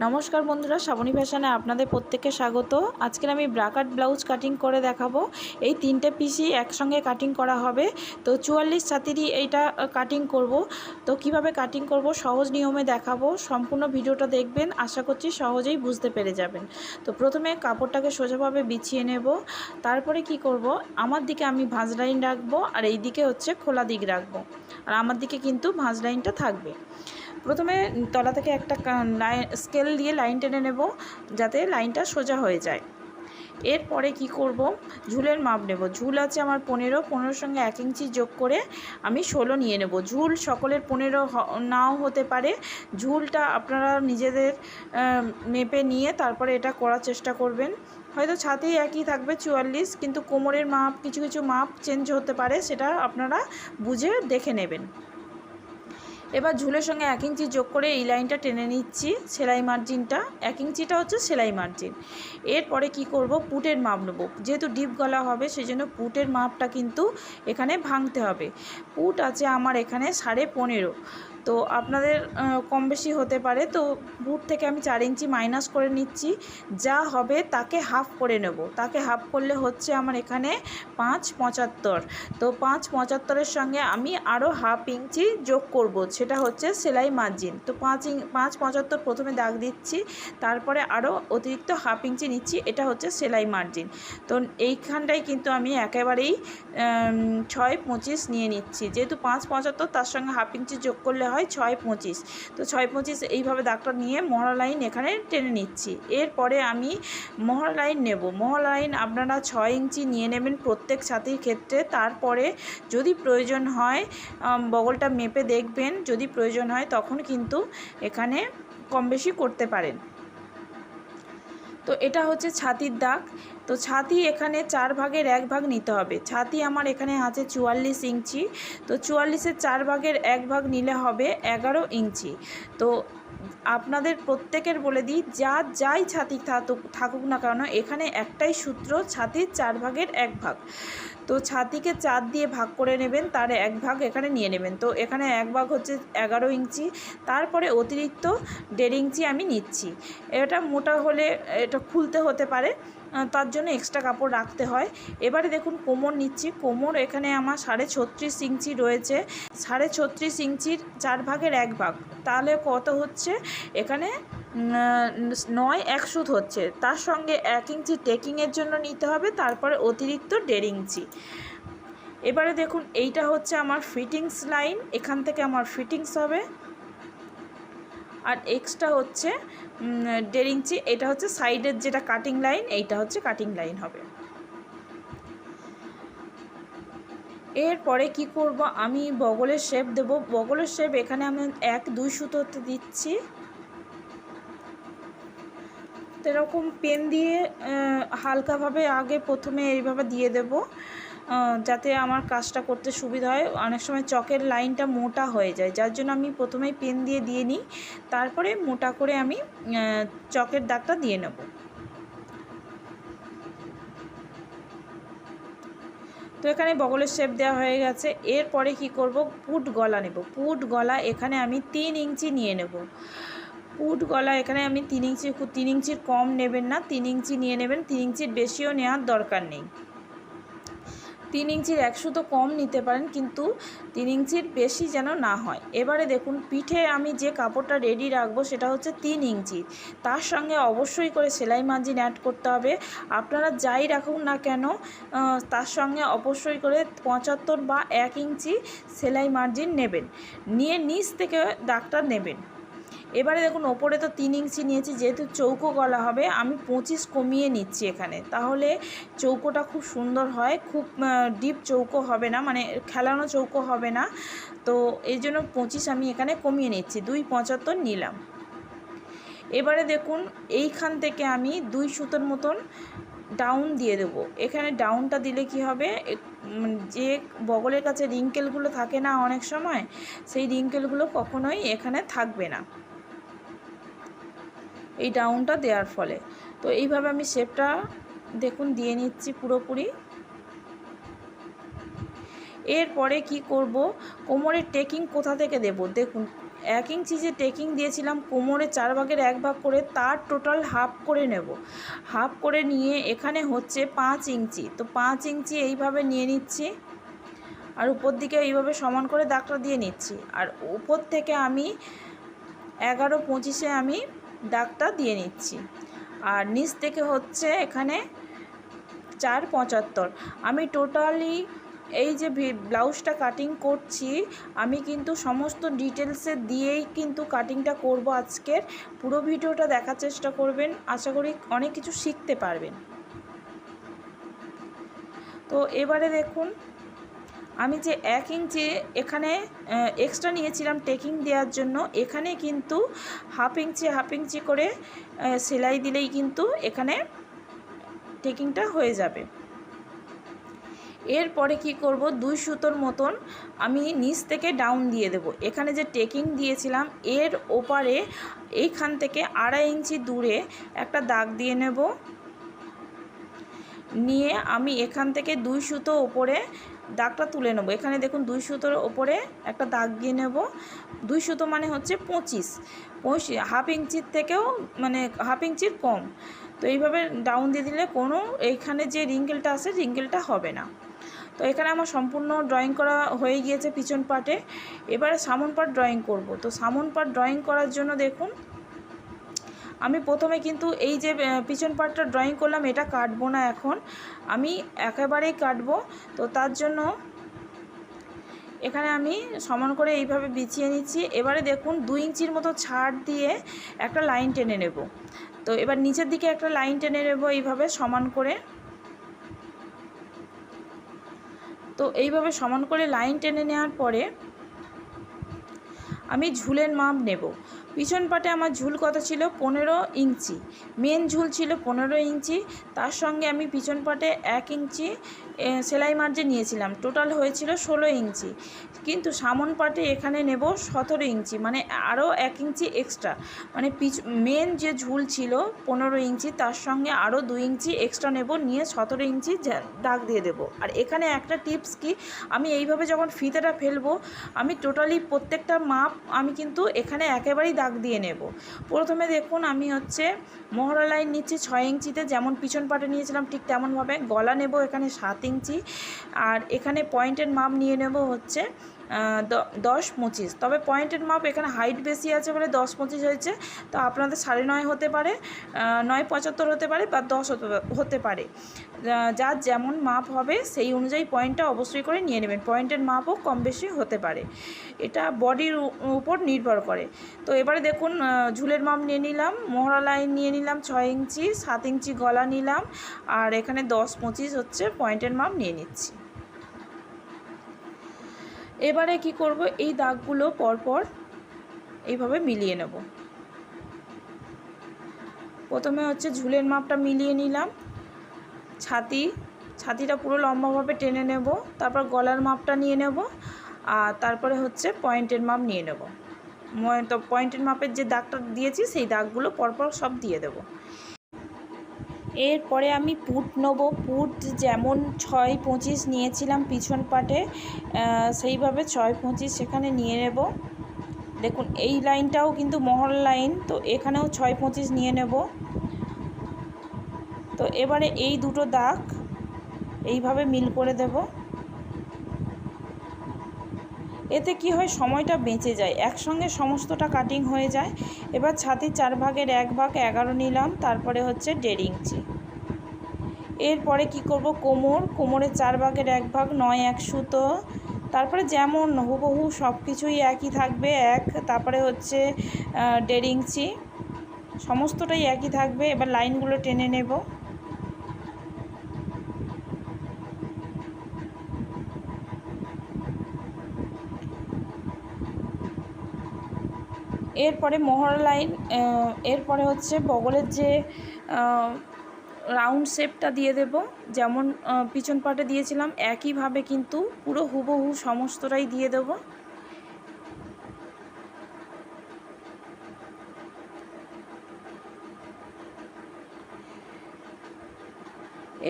নমস্কার বন্ধুরা, শ্রাবণী ফ্যাশনে আপনাদের প্রত্যেককে স্বাগত। আজকে আমি ব্রাকাট ব্লাউজ কাটিং করে দেখাবো। এই তিনটে পিসই একসঙ্গে কাটিং করা হবে। তো 44 ছাতিরই এইটা কাটিং করব। তো কিভাবে কাটিং করব সহজ নিয়মে দেখাবো। সম্পূর্ণ ভিডিওটা দেখবেন, আশা করছি সহজেই বুঝতে পেরে যাবেন। তো প্রথমে কাপড়টাকে সোজাভাবে বিছিয়ে নেব। তারপরে কি করব, আমার দিকে আমি ভাঁজ লাইন রাখবো আর এই দিকে হচ্ছে খোলা দিক রাখবো। আর আমার দিকে কিন্তু ভাঁজ লাইনটা থাকবে। প্রথমে তলা থেকে একটা স্কেল দিয়ে লাইন টেনে নেব যাতে লাইনটা সোজা হয়ে যায়। এরপরে কি করব, ঝুলের মাপ নেব। ঝুল আছে আমার 15 সঙ্গে 1 ইঞ্চি যোগ করে আমি 16 নিয়ে নেব। ঝুল সকলের 15 নাও হতে পারে। ঝুলটা আপনারা নিজেদের মেপে নিয়ে তারপরে এটা করার চেষ্টা করবেন। হয়তো ছাতেই একই থাকবে 44, কিন্তু কোমরের মাপ কিছু কিছু মাপ চেঞ্জ হতে পারে, সেটা আপনারা বুঝে দেখে নেবেন। এবার ঝুলের সঙ্গে 1 ইঞ্চি যোগ করে এই লাইনটা টেনে নিচ্ছি, সেলাই মার্জিনটা 1 ইঞ্চিটা হচ্ছে সেলাই মার্জিন। এরপরে কি করব, পুটের মাপ নেব। যেহেতু ডিপ গলা হবে সেই জন্য পুটের মাপটা কিন্তু এখানে ভাঙতে হবে। পুট আছে আমার এখানে 15.5। তো আপনাদের কম বেশি হতে পারে। তো পুট থেকে আমি 4 ইঞ্চি মাইনাস করে নিচ্ছি। যা হবে তাকে হাফ করে নেব। তাকে হাফ করলে হচ্ছে আমার এখানে 5.75। তো 5.75-এর সঙ্গে আমি আরও হাফ ইঞ্চি যোগ করব, সেটা হচ্ছে সেলাই মার্জিন। তো 5.75 প্রথমে দাগ দিচ্ছি, তারপরে আরও অতিরিক্ত হাফ ইঞ্চি নিচ্ছি, এটা হচ্ছে সেলাই মার্জিন। তো এইখানটায় কিন্তু আমি একেবারেই 6.25 নিয়ে নিচ্ছি। যেহেতু 5.75 তার সঙ্গে হাফ ইঞ্চি যোগ করলে হয় 6.25। তো 6.25 এইভাবে দাগটা নিয়ে মহড়া লাইন এখানে টেনে নিচ্ছি। এরপরে আমি মহড়া লাইন নেব। মহড়া লাইন আপনারা 6 ইঞ্চি নিয়ে নেবেন প্রত্যেক ছাতির ক্ষেত্রে। তারপরে যদি প্রয়োজন হয় বগলটা মেপে দেখবেন, যদি প্রয়োজন হয় তখন কিন্তু এখানে কম বেশি করতে পারেন। তো এটা হচ্ছে ছাতির দাগ। তো ছাতি এখানে 4 ভাগের 1 ভাগ নিতে হবে। ছাতি আমার এখানে আছে 44 ইঞ্চি। তো 44-এর 4 ভাগের 1 ভাগ নিলে হবে 11 ইঞ্চি। তো আপনাদের প্রত্যেকের বলে দিই, যাই ছাতি থাকুক না কেন, এখানে একটাই সূত্র, ছাতির 4 ভাগের 1 ভাগ। তো ছাতিকে 4 দিয়ে ভাগ করে নেবেন, তার 1 ভাগ এখানে নিয়ে নেবেন। তো এখানে 1 ভাগ হচ্ছে 11 ইঞ্চি। তারপরে অতিরিক্ত 1.5 ইঞ্চি আমি নিচ্ছি। এটা মোটা হলে এটা খুলতে হতে পারে, তার জন্য এক্সট্রা কাপড় রাখতে হয়। এবারে দেখুন কোমর নিচ্ছি। কোমর এখানে আমার 36.5 ইঞ্চি রয়েছে। 36.5 ইঞ্চির 4 ভাগের 1 ভাগ, তাহলে কত হচ্ছে এখানে 9 এক সুত হচ্ছে। তার সঙ্গে 1 ইঞ্চি টেকিংয়ের জন্য নিতে হবে, তারপরে অতিরিক্ত 1.5 ইঞ্চি। এবারে দেখুন এইটা হচ্ছে আমার ফিটিংস লাইন, এখান থেকে আমার ফিটিংস হবে। আর এক্সট্রা হচ্ছে 1.5 ইঞ্চি, এটা হচ্ছে সাইডের যেটা কাটিং লাইন, এইটা হচ্ছে কাটিং লাইন হবে। এরপরে কি করব, আমি বগলের শেপ দেব। বগলের শেপ এখানে আমি 1-2 সুতোতে দিচ্ছি। তো এরকম পেন দিয়ে হালকাভাবে আগে প্রথমে এইভাবে দিয়ে দেব, যাতে আমার কাজটা করতে সুবিধা হয়। অনেক সময় চকের লাইনটা মোটা হয়ে যায়, যার জন্য আমি প্রথমেই পেন দিয়ে নিই, তারপরে মোটা করে আমি চকের দাগটা দিয়ে নেব। তো এখানে বগলের শেপ দেওয়া হয়ে গেছে। এরপরে কি করব, পুট গলা নেব। পুট গলা এখানে আমি 3 ইঞ্চি নিয়ে নেব। পুট গলা এখানে আমি 3 ইঞ্চি, 3 ইঞ্চির কম নেবেন না, 3 ইঞ্চি নিয়ে নেবেন। 3 ইঞ্চির বেশিও নেওয়ার দরকার নেই। 3 ইঞ্চির 1 সুতো কম নিতে পারেন, কিন্তু 3 ইঞ্চির বেশি যেন না হয়। এবারে দেখুন পিঠে আমি যে কাপড়টা রেডি রাখবো সেটা হচ্ছে 3 ইঞ্চি। তার সঙ্গে অবশ্যই করে সেলাই মার্জিন অ্যাড করতে হবে। আপনারা যাই রাখুন না কেন, তার সঙ্গে অবশ্যই করে 75 বা 1 ইঞ্চি সেলাই মার্জিন নেবেন, নিয়ে নিচ থেকে দাগটা নেবেন। এবারে দেখুন ওপরে তো 3 ইঞ্চি নিয়েছি, যেহেতু চৌকো গলা হবে আমি 25 কমিয়ে নিচ্ছি এখানে, তাহলে চৌকোটা খুব সুন্দর হয়। খুব ডিপ চৌকো হবে না, মানে খেলানো চৌকো হবে না। তো এই জন্য 25 আমি এখানে কমিয়ে নিচ্ছি, 2.75 নিলাম। এবারে দেখুন এইখান থেকে আমি 2 সুতোর মতন ডাউন দিয়ে দেবো। এখানে ডাউনটা দিলে কি হবে, যে বগলের কাছে রিঙ্কেলগুলো থাকে না অনেক সময়, সেই রিঙ্কেলগুলো কখনোই এখানে থাকবে না এই ডাউনটা দেওয়ার ফলে। তো এইভাবে আমি শেপটা দেখুন দিয়ে নিচ্ছি পুরোপুরি। এরপরে কি করব, কোমরের টেকিং কোথা থেকে দেব, দেখুন 1 ইঞ্চি যে টেকিং দিয়েছিলাম কোমরে 4 ভাগের 1 ভাগ করে, তার টোটাল হাফ করে নেব। হাফ করে নিয়ে এখানে হচ্ছে 5 ইঞ্চি, তো 5 ইঞ্চি এইভাবে নিয়ে নিচ্ছি, আর উপর দিকে এইভাবে সমান করে দাগটা দিয়ে নিচ্ছি। আর উপর থেকে আমি 11-25 আমি দাগটা দিয়ে নিচ্ছি। আর নিচ থেকে হচ্ছে এখানে 4.75। আমি টোটালি এই যে ব্লাউজটা কাটিং করছি, আমি কিন্তু সমস্ত ডিটেলসে দিয়েই কিন্তু কাটিংটা করব আজকের। পুরো ভিডিওটা দেখার চেষ্টা করবেন, আশা করি অনেক কিছু শিখতে পারবেন। তো এবারে দেখুন, আমি যে 1 ইঞ্চি এখানে এক্সট্রা নিয়েছিলাম টেকিং দেওয়ার জন্য, এখানে কিন্তু হাফ ইঞ্চি করে সেলাই দিলেই কিন্তু এখানে টেকিংটা হয়ে যাবে। এরপরে কি করব, 2 সুতোর মতন আমি নিচ থেকে ডাউন দিয়ে দেব। এখানে যে টেকিং দিয়েছিলাম এর ওপারে এইখান থেকে 2.5 ইঞ্চি দূরে একটা দাগ দিয়ে নেব। নিয়ে আমি এখান থেকে 2 সুতো ওপরে দাগটা তুলে নেব। এখানে দেখুন 2 সুতোর ওপরে একটা দাগ দিয়ে নেব। 2 সুতো মানে হচ্ছে 25, হাফ ইঞ্চির থেকেও মানে হাফ ইঞ্চির কম। তো এইভাবে ডাউন দিয়ে দিলে কোনো এইখানে যে রিঙ্কেলটা আছে রিঙ্কেলটা হবে না। তো এখানে আমার সম্পূর্ণ ড্রয়িং করা হয়ে গিয়েছে পিছন পার্টে। এবারে সামন পার্ট ড্রয়িং করব। তো সামন পার্ট ড্রয়িং করার জন্য দেখুন, আমি প্রথমে কিন্তু এই যে পিছন পার্টটা ড্রয়িং করলাম এটা কাটবো না, এখন আমি একেবারেই কাটবো। তো তার জন্য এখানে আমি সমান করে এইভাবে বিছিয়ে নিচ্ছি। এবারে দেখুন 2 ইঞ্চির মতো ছাড় দিয়ে একটা লাইন টেনে নেব। তো এবার নিচের দিকে একটা লাইন টেনে নেব এইভাবে সমান করে। তো এইভাবে সমান করে লাইন টেনে নেওয়ার পরে আমি ঝুলের মাপ নেব। পিছন পাটে আমার ঝুল কত ছিল, 15 ইঞ্চি। মেন ঝুল ছিল 15 ইঞ্চি, তার সঙ্গে আমি পিছন পাটে 1 ইঞ্চি সেলাই মার্জিন নিয়েছিলাম, টোটাল হয়েছিল 16 ইঞ্চি। কিন্তু সামন পাটে এখানে নেব 17 ইঞ্চি, মানে আরও 1 ইঞ্চি এক্সট্রা। মানে মেন যে ঝুল ছিল 15 ইঞ্চি, তার সঙ্গে আরও 2 ইঞ্চি এক্সট্রা নেব, নিয়ে 17 ইঞ্চি দাগ দিয়ে দেব। আর এখানে একটা টিপস কি, আমি এইভাবে যখন ফিতেটা ফেলবো, আমি টোটালি প্রত্যেকটা মাপ আমি কিন্তু এখানে একেবারেই দাগ দিয়ে নেব। প্রথমে দেখুন আমি হচ্ছে মহড়া লাইন নিচ্ছি 6 ইঞ্চিতে, যেমন পিছন পাটে নিয়েছিলাম ঠিক তেমনভাবে। গলা নেব এখানে 7 ইঞ্চি, আর এখানে পয়েন্টের মাপ নিয়ে নেব হচ্ছে 10-25। তবে পয়েন্টের মাপ এখানে হাইট বেশি আছে বলে 10-25 হয়েছে। তো আপনাদের 9.5 হতে পারে, 9.75 হতে পারে, বা 10 হতে পারে। যার যেমন মাপ হবে সেই অনুযায়ী পয়েন্টটা অবশ্যই করে নিয়ে নেবেন। পয়েন্টের মাপও কম বেশি হতে পারে, এটা বডির উপর নির্ভর করে। তো এবারে দেখুন ঝুলের মাপ নিয়ে নিলাম, মহড়া লাইন নিয়ে নিলাম 6 ইঞ্চি, 7 ইঞ্চি গলা নিলাম, আর এখানে 10-25 হচ্ছে পয়েন্টের মাপ নিয়ে নিচ্ছি। এবারে কি করব, এই দাগগুলো পরপর এইভাবে মিলিয়ে নেব। প্রথমে হচ্ছে ঝুলের মাপটা মিলিয়ে নিলাম, ছাতিটা পুরো লম্বাভাবে টেনে নেব, তারপর গলার মাপটা নিয়ে নেব, আর তারপরে হচ্ছে পয়েন্টের মাপ নিয়ে নেব। তো পয়েন্টের মাপের যে দাগটা দিয়েছি সেই দাগগুলো পরপর সব দিয়ে দেব। এরপরে আমি পুট নেব। পুট যেমন 6-25 নিয়েছিলাম পিছন পাটে, সেইভাবে 6-25 সেখানে নিয়ে নেব। দেখুন এই লাইনটাও কিন্তু মহড়া লাইন, তো এখানেও 6-25 নিয়ে নেব। তো এবারে এই দুটো দাগ এইভাবে মিল করে দেব। এতে কি হয়, সময়টা বেঁচে যায়, একসঙ্গে সমস্তটা কাটিং হয়ে যায়। এবার ছাতির 4 ভাগের 1 ভাগ 11 নিলাম, তারপরে হচ্ছে 1.5 ইঞ্চি। এরপরে কি করব, কোমরের 4 ভাগের 1 ভাগ 9 সুতো, তারপরে যেমন হুবহু সব কিছুই একই থাকবে, তারপরে হচ্ছে 1.5 ইঞ্চি, সমস্তটাই একই থাকবে। এবার লাইনগুলো টেনে নেব। এরপরে মহড়া লাইন, এরপরে হচ্ছে বগলের যে রাউন্ড শেপটা দিয়ে দেব, যেমন পিছন পাটে দিয়েছিলাম একইভাবে কিন্তু পুরো হুবহু সমস্তটাই দিয়ে দেব।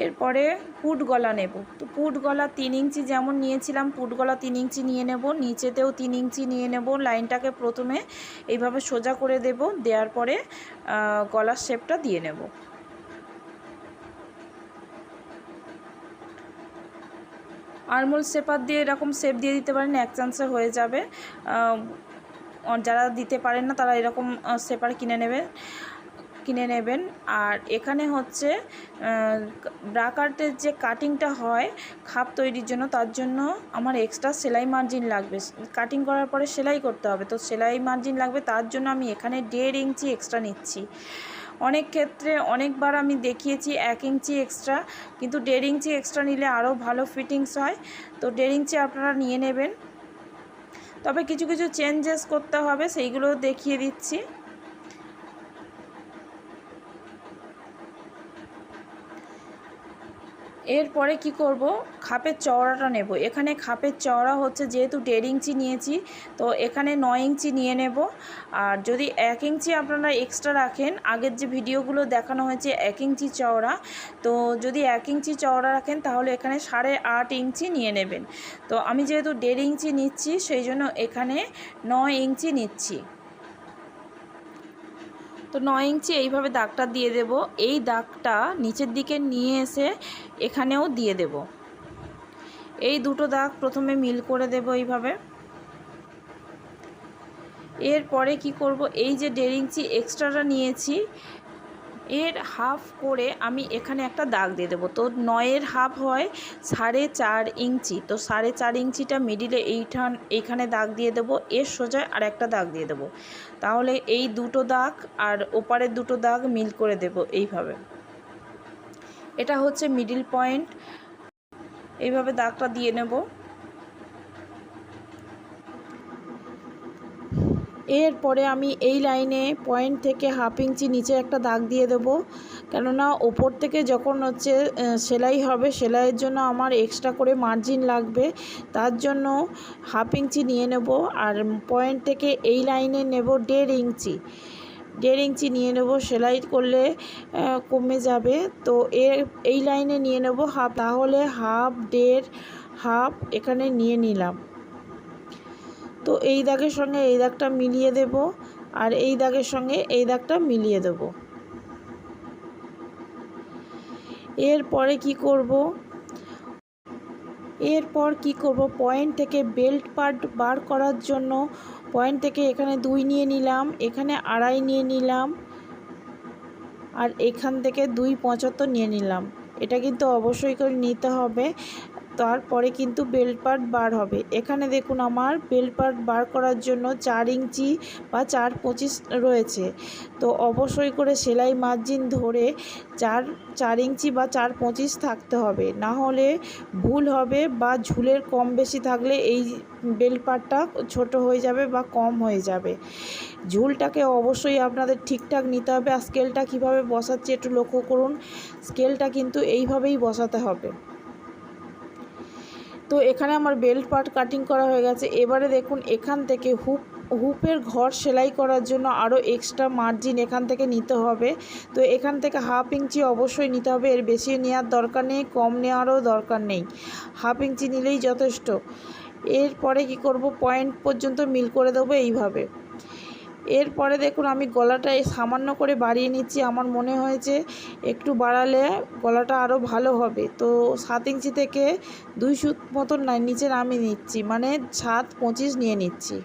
এরপরে পুট গলা নেব। তো পুট গলা 3 ইঞ্চি যেমন নিয়েছিলাম, পুট গলা 3 ইঞ্চি নিয়ে নেব, নিচেতেও 3 ইঞ্চি নিয়ে নেব। লাইনটাকে প্রথমে এইভাবে সোজা করে দেব, দেওয়ার পরে গলার শেপটা দিয়ে নেব। আরমোল শেপার দিয়ে এরকম শেপ দিয়ে দিতে পারেন, এক চান্সে হয়ে যাবে। যারা দিতে পারেন না তারা এরকম শেপার কিনে নেবেন। আর এখানে হচ্ছে ব্রা কাটের যে কাটিংটা হয় খাপ তৈরির জন্য, তার জন্য আমার এক্সট্রা সেলাই মার্জিন লাগবে। কাটিং করার পরে সেলাই করতে হবে, তো সেলাই মার্জিন লাগবে, তার জন্য আমি এখানে 1.5 ইঞ্চি এক্সট্রা নিচ্ছি। অনেক ক্ষেত্রে অনেকবার আমি দেখিয়েছি 1 ইঞ্চি এক্সট্রা, কিন্তু 1.5 ইঞ্চি এক্সট্রা নিলে আরও ভালো ফিটিংস হয়। তো 1.5 ইঞ্চি আপনারা নিয়ে নেবেন। তবে কিছু কিছু চেঞ্জেস করতে হবে, সেইগুলো দেখিয়ে দিচ্ছি। এরপরে কি করব, খাপের চওড়াটা নেব। এখানে খাপের চওড়া হচ্ছে, যেহেতু 1.5 ইঞ্চি নিয়েছি, তো এখানে 9 ইঞ্চি নিয়ে নেব। আর যদি 1 ইঞ্চি আপনারা এক্সট্রা রাখেন, আগের যে ভিডিওগুলো দেখানো হয়েছে 1 ইঞ্চি চওড়া, তো যদি 1 ইঞ্চি চওড়া রাখেন তাহলে এখানে 8.5 ইঞ্চি নিয়ে নেবেন। তো আমি যেহেতু 1.5 ইঞ্চি নিচ্ছি, সেই জন্য এখানে 9 ইঞ্চি নিচ্ছি। তো 9 ইঞ্চি এইভাবে দাগটা দিয়ে দেব। এই দাগটা নিচের দিকে নিয়ে এসে এখানেও দিয়ে দেব। এই দুটো দাগ প্রথমে মিল করে দেব এইভাবে। এরপরে কি করব, এই যে 1.5 ইঞ্চি এক্সট্রাটা নিয়েছি, এর হাফ করে আমি এখানে একটা দাগ দিয়ে দেবো। তো 9-এর হাফ হয় 4.5 ইঞ্চি, তো 4.5 ইঞ্চিটা মিডিলে এইখানে দাগ দিয়ে দেবো, এর সোজা আর একটা দাগ দিয়ে দেবো। তাহলে এই দুটো দাগ আর ওপারের দুটো দাগ মিল করে দেব এইভাবে। এটা হচ্ছে মিডিল পয়েন্ট, এইভাবে দাগটা দিয়ে নেব। এরপরে আমি এই লাইনে পয়েন্ট থেকে 1/2 ইঞ্চি নিচে একটা দাগ দিয়ে দেব, কেননা ওপর থেকে যখন হচ্ছে সেলাই হবে, সেলাইয়ের জন্য আমার এক্সট্রা করে মার্জিন লাগবে, তার জন্য 1/2 ইঞ্চি নিয়ে নেব। আর পয়েন্ট থেকে এই লাইনে নেব 1.5 ইঞ্চি, 1.5 ইঞ্চি নিয়ে নেব। সেলাই করলে কমে যাবে, তো এই লাইনে নিয়ে নেব হাফ, তাহলে হাফ, 1.5, হাফ এখানে নিয়ে নিলাম। তো এই দাগের সঙ্গে এই দাগটা মিলিয়ে দেব, আর এই দাগের সঙ্গে এই দাগটা মিলিয়ে দেব। এরপরে কি করব, পয়েন্ট থেকে বেল্ট পার্ট বার করার জন্য পয়েন্ট থেকে এখানে 2 নিয়ে নিলাম, এখানে 2.5 নিয়ে নিলাম, আর এখান থেকে 2.75 নিয়ে নিলাম। এটা কিন্তু অবশ্যই করে নিতে হবে, তারপরে কিন্তু বেল্ট পার্ট বার হবে। এখানে দেখুন আমার বেল্ট পার্ট বার করার জন্য 4 ইঞ্চি বা 4.25 রয়েছে, তো অবশ্যই করে সেলাই মার্জিন ধরে 4 ইঞ্চি বা 4.25 থাকতে হবে, না হলে ভুল হবে বা ঝুলের কম বেশি থাকলে এই বেল্ট পার্টটা ছোট হয়ে যাবে বা কম হয়ে যাবে। ঝুলটাকে অবশ্যই আপনাদের ঠিকঠাক নিতে হবে। আর স্কেলটা কীভাবে বসাচ্ছি একটু লক্ষ্য করুন, স্কেলটা কিন্তু এইভাবেই বসাতে হবে। তো এখানে আমার বেল্ট পার্ট কাটিং করা হয়ে গেছে। এবারে দেখুন এখান থেকে হুপের ঘর সেলাই করার জন্য আরও এক্সট্রা মার্জিন এখান থেকে নিতে হবে। তো এখান থেকে 1/2 ইঞ্চি অবশ্যই নিতে হবে, এর বেশি নেওয়ার দরকার নেই, কম নেওয়ারও দরকার নেই, 1/2 ইঞ্চি নিলেই যথেষ্ট। এরপরে কি করব, পয়েন্ট পর্যন্ত মিল করে দেবো এইভাবে। এরপরে দেখুন আমি গলাটা সামান্য করে বাড়িয়ে নিচ্ছি, আমার মনে হয়েছে একটু বাড়ালে গলাটা আরও ভালো হবে। তো 7 ইঞ্চি থেকে 2 সুত মতন নিচে নামিয়ে নিচ্ছি, মানে 7.25 নিয়ে নিচ্ছি।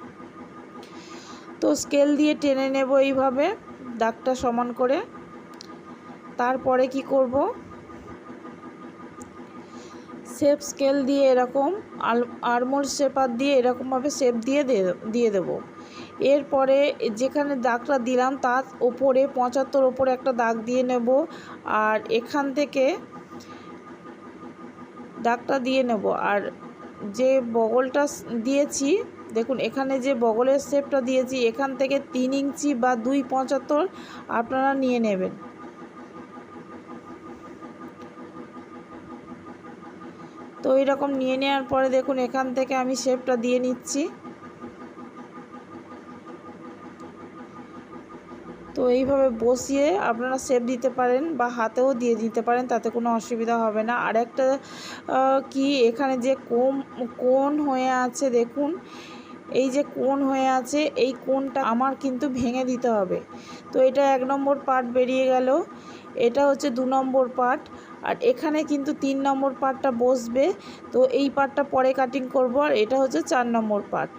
তো স্কেল দিয়ে টেনে নেব এইভাবে দাগটা সমান করে। তারপরে কি করব, শেপ স্কেল দিয়ে এরকম আরমোল শেপার দিয়ে এরকমভাবে শেপ দিয়ে দেবো। এরপরে যেখানে দাগটা দিলাম তার ওপরে 75 ওপরে একটা দাগ দিয়ে নেব, আর এখান থেকে দাগটা দিয়ে নেব। আর যে বগলটা দিয়েছি, দেখুন এখানে যে বগলের শেপটা দিয়েছি, এখান থেকে 3 ইঞ্চি বা 2.75 আপনারা নিয়ে নেবেন। তো এইরকম নিয়ে নেওয়ার পরে দেখুন এখান থেকে আমি শেপটা দিয়ে নিচ্ছি। তো এইভাবে বসিয়ে আপনারা শেপ দিতে পারেন বা হাতেও দিয়ে দিতে পারেন, তাতে কোনো অসুবিধা হবে না। আর একটা কি এখানে যে কোণ হয়ে আছে দেখুন, এই যে কোণ হয়ে আছে, এই কোণটা আমার কিন্তু ভেঙে দিতে হবে। তো এটা 1 নম্বর পার্ট বেরিয়ে গেল, এটা হচ্ছে 2 নম্বর পার্ট, আর এখানে কিন্তু 3 নম্বর পার্টটা বসবে। তো এই পার্টটা পরে কাটিং করব, আর এটা হচ্ছে 4 নম্বর পার্ট।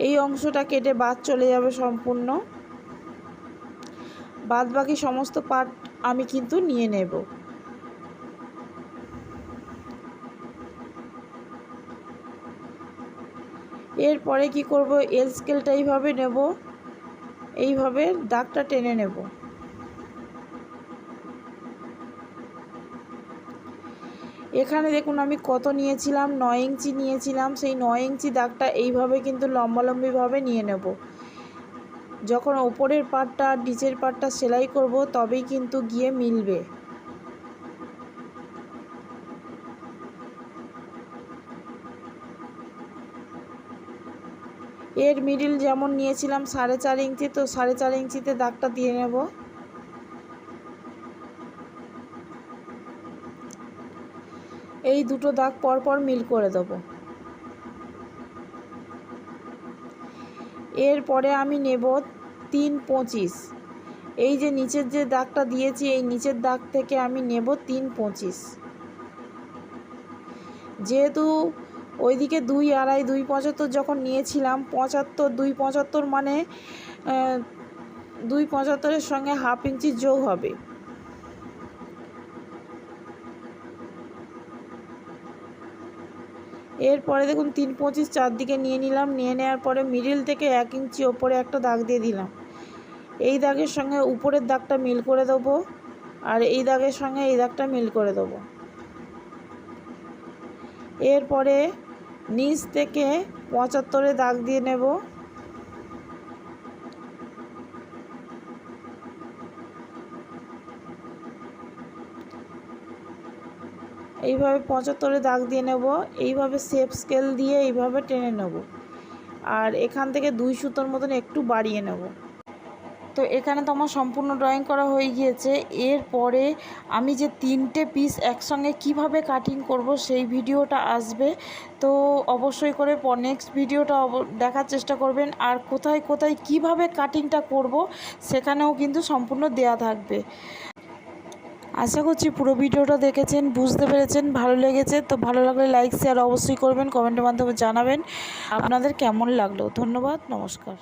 এই অংশটা কেটে বাদ চলে যাবে সম্পূর্ণ। বাদ বাকি সমস্ত পার্ট আমি কিন্তু নিয়ে নেব। এরপরে কি করব, এল স্কেলটা এইভাবে নেব, এইভাবে দাগটা টেনে নেব। এখানে দেখুন আমি কত নিয়েছিলাম, 9 ইঞ্চি নিয়েছিলাম। সেই 9 ইঞ্চি দাগটা এইভাবে কিন্তু লম্বালম্বিভাবে নিয়ে নেব। যখন ওপরের পাটটা আর নিচের পাটটা সেলাই করব তবেই কিন্তু গিয়ে মিলবে। এর মিডিল যেমন নিয়েছিলাম 4.5 ইঞ্চি, তো 4.5 ইঞ্চিতে দাগটা দিয়ে নেব। এই দুটো দাগ পরপর মিল করে দেব। এরপরে আমি নেব 3.25। এই যে নিচের যে দাগটা দিয়েছি, এই নিচের দাগ থেকে আমি নেব 3.25। যেহেতু ওইদিকে 2.5 2.75 যখন নিয়েছিলাম, 75 2.75 মানে 2.75-এর সঙ্গে 1/2 ইঞ্চি যোগ হবে। এরপরে দেখুন 3.25 চারদিকে নিয়ে নিলাম। নিয়ে নেওয়ার পরে মিডিল থেকে 1 ইঞ্চি ওপরে একটা দাগ দিয়ে দিলাম। এই দাগের সঙ্গে উপরের দাগটা মিল করে দেবো, আর এই দাগের সঙ্গে এই দাগটা মিল করে দেবো। এরপরে নিচ থেকে 75-এ দাগ দিয়ে নেব। এইভাবে 75-এ দাগ দিয়ে নেব। এইভাবে শেপ স্কেল দিয়ে এইভাবে টেনে নেব, আর এখান থেকে 2 সুতোর মতন একটু বাড়িয়ে নেব। তো এখানে তো আমার সম্পূর্ণ ড্রয়িং করা হয়ে গিয়েছে। এরপরে আমি যে 3টে পিস একসঙ্গে কিভাবে কাটিং করব সেই ভিডিওটা আসবে। তো অবশ্যই করে নেক্সট ভিডিওটা দেখার চেষ্টা করবেন। আর কোথায় কোথায় কিভাবে কাটিংটা করব সেখানেও কিন্তু সম্পূর্ণ দেয়া থাকবে। আশা করছি পুরো ভিডিওটা দেখেছেন, বুঝতে পেরেছেন, ভালো লেগেছে। তো ভালো লাগলে লাইক শেয়ার অবশ্যই করবেন, কমেন্টের মাধ্যমে জানাবেন আপনাদের কেমন লাগলো। ধন্যবাদ, নমস্কার।